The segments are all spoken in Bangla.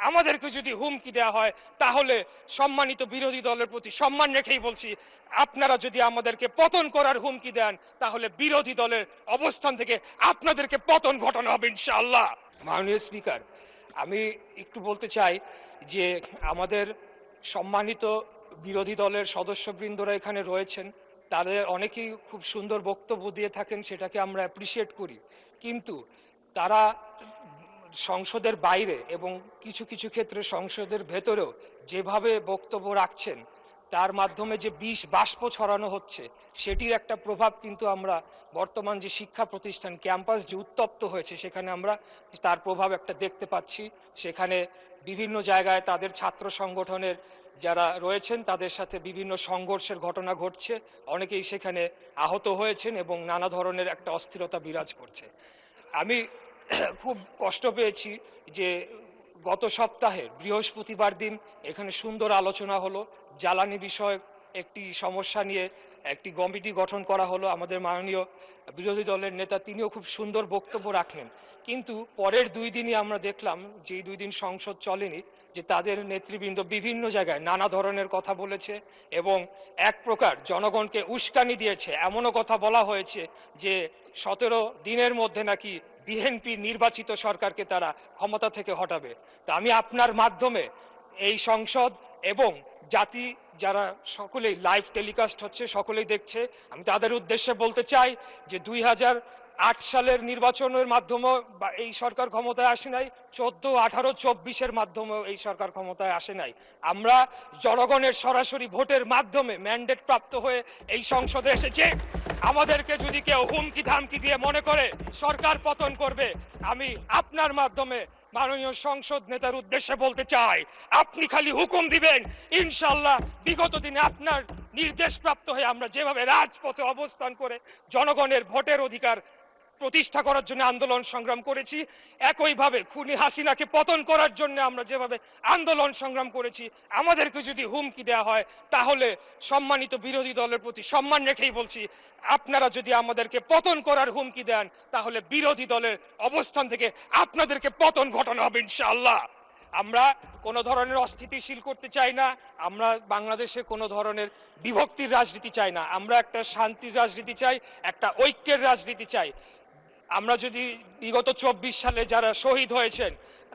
আমাদেরকে যদি হুমকি দেওয়া হয় তাহলে সম্মানিত বিরোধী দলের প্রতি সম্মান রেখেই বলছি, আপনারা যদি আমাদেরকে পতন করার হুমকি দেন তাহলে বিরোধী দলের অবস্থান থেকে আপনাদেরকে পতন ঘটানো হবে ইনশাআল্লাহ। মাননীয় স্পিকার, আমি একটু বলতে চাই যে আমাদের সম্মানিত বিরোধী দলের সদস্যবৃন্দরা এখানে রয়েছেন, তাদের অনেকেই খুব সুন্দর বক্তব্য দিয়ে থাকেন, সেটাকে আমরা অ্যাপ্রিসিয়েট করি। কিন্তু তারা সংসদের বাইরে এবং কিছু কিছু ক্ষেত্রে সংসদের ভেতরেও যেভাবে বক্তব্য রাখছেন, তার মাধ্যমে যে বিষ বাষ্প ছড়ানো হচ্ছে, সেটির একটা প্রভাব কিন্তু আমরা বর্তমান যে শিক্ষা প্রতিষ্ঠান ক্যাম্পাস যে উত্তপ্ত হয়েছে সেখানে আমরা তার প্রভাব একটা দেখতে পাচ্ছি। সেখানে বিভিন্ন জায়গায় তাদের ছাত্র সংগঠনের যারা রয়েছেন তাদের সাথে বিভিন্ন সংঘর্ষের ঘটনা ঘটছে, অনেকেই সেখানে আহত হয়েছেন এবং নানা ধরনের একটা অস্থিরতা বিরাজ করছে। আমি খুব কষ্ট পেয়েছি যে গত সপ্তাহে বৃহস্পতিবার দিন এখানে সুন্দর আলোচনা হলো, জ্বালানি বিষয়ক একটি সমস্যা নিয়ে একটি কমিটি গঠন করা হলো। আমাদের মাননীয় বিরোধী দলের নেতা তিনিও খুব সুন্দর বক্তব্য রাখলেন, কিন্তু পরের 2 দিনই আমরা দেখলাম, যেই 2 দিন সংসদ চলেনি, যে তাদের নেতৃবৃন্দ বিভিন্ন জায়গায় নানা ধরনের কথা বলেছে এবং এক প্রকার জনগণকে উস্কানি দিয়েছে। এমনও কথা বলা হয়েছে যে 17 দিনের মধ্যে নাকি বিএনপি নির্বাচিত সরকারকে তারা ক্ষমতা থেকে হটাবে। তা আমি আপনার মাধ্যমে এই সংসদ এবং জাতি যারা সকলেই লাইভ টেলিকাস্ট হচ্ছে, সকলেই দেখছে, আমি তাদের উদ্দেশ্যে বলতে চাই যে 2008 সালের নির্বাচনের মাধ্যমে এই সরকার ক্ষমতায় আসে নাই, 14, 18, 24-এর মাধ্যমেও এই সরকার ক্ষমতায় আসে নাই। আমরা জনগণের সরাসরি ভোটের মাধ্যমে ম্যান্ডেট প্রাপ্ত হয়ে এই সংসদে এসেছে। আমাদেরকে যদি কেউ হুমকি ধামকি দিয়ে মনে করে সরকার পতন করবে, আমি আপনার মাধ্যমে মাননীয় সংসদ নেতার উদ্দেশ্যে বলতে চাই, আপনি খালি হুকুম দিবেন, ইনশাআল্লাহ বিগত দিনে আপনার নির্দেশ প্রাপ্ত হয়ে আমরা যেভাবে রাজপথে অবস্থান করে জনগণের ভোটের অধিকার প্রতিষ্ঠা করার জন্য আন্দোলন সংগ্রাম করেছি, একইভাবে খুনি হাসিনাকে পতন করার জন্য আমরা যেভাবে আন্দোলন সংগ্রাম করেছি, আমাদেরকে যদি হুমকি দেওয়া হয় তাহলে সম্মানিত বিরোধী দলের প্রতি সম্মান রেখেই বলছি, আপনারা যদি আমাদেরকে পতন করার হুমকি দেন তাহলে বিরোধী দলের অবস্থান থেকে আপনাদেরকে পতন ঘটানো হবে ইনশাআল্লাহ। আমরা কোনো ধরনের অস্থিতিশীল করতে চাই না, আমরা বাংলাদেশে কোনো ধরনের বিভক্তির রাজনীতি চাই না, আমরা একটা শান্তির রাজনীতি চাই, একটা ঐক্যের রাজনীতি চাই। আমরা যদি বিগত 24 সালে যারা শহীদ হয়েছেন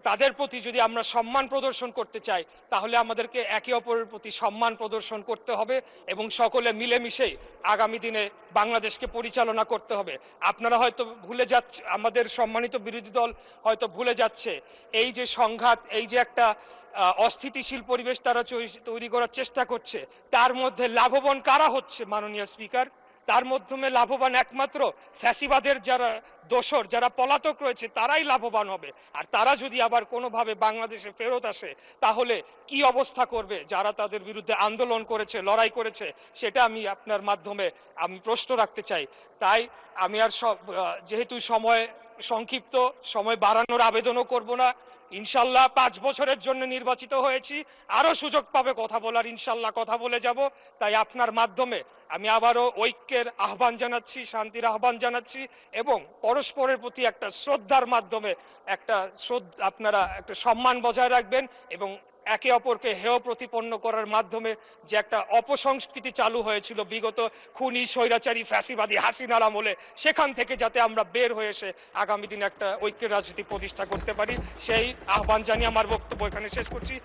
তাদের প্রতি যদি আমরা সম্মান প্রদর্শন করতে চাই তাহলে আমাদেরকে একে অপরের প্রতি সম্মান প্রদর্শন করতে হবে এবং সকলে মিলেমিশেই আগামী দিনে বাংলাদেশকে পরিচালনা করতে হবে। আপনারা হয়তো ভুলে যাচ্ছে, আমাদের সম্মানিত বিরোধী দল হয়তো ভুলে যাচ্ছে, এই যে সংঘাত, এই যে একটা অস্থিতিশীল পরিবেশ তারা তৈরি করার চেষ্টা করছে, তার মধ্যে লাভবান কারা হচ্ছে মাননীয় স্পিকার? তার মাধ্যমে লাভবান একমাত্র ফ্যাসিবাদের যারা দোসর, যারা পলাতক রয়েছে, তারাই লাভবান হবে। আর তারা যদি আবার কোনোভাবে বাংলাদেশে ফেরত আসে তাহলে কি অবস্থা করবে যারা তাদের বিরুদ্ধে আন্দোলন করেছে, লড়াই করেছে, সেটা আমি আপনার মাধ্যমে আমি প্রশ্ন রাখতে চাই। তাই আমি আর যেহেতু সময় সংক্ষিপ্ত, সময় বাড়ানোর আবেদনও করব না। ইনশাল্লাহ 5 বছরের জন্য নির্বাচিত হয়েছি, আরও সুযোগ পাবে কথা বলার, ইনশাল্লাহ কথা বলে যাব। তাই আপনার মাধ্যমে আমি আবারও ঐক্যের আহ্বান জানাচ্ছি, শান্তির আহ্বান জানাচ্ছি এবং পরস্পরের প্রতি একটা শ্রদ্ধার মাধ্যমে আপনারা একটা সম্মান বজায় রাখবেন এবং একে অপরকে হেয় প্রতিপন্ন করার মাধ্যমে যে একটা অপসংস্কৃতি চালু হয়েছিল বিগত খুনি স্বৈরাচারী ফ্যাসিবাদী হাসিনার আমলে, সেখান থেকে যাতে আমরা বের হয়ে এসে আগামী দিনে একটা ঐক্যের রাজনীতি প্রতিষ্ঠা করতে পারি, সেই আহ্বান জানিয়ে আমার বক্তব্য এখানে শেষ করছি।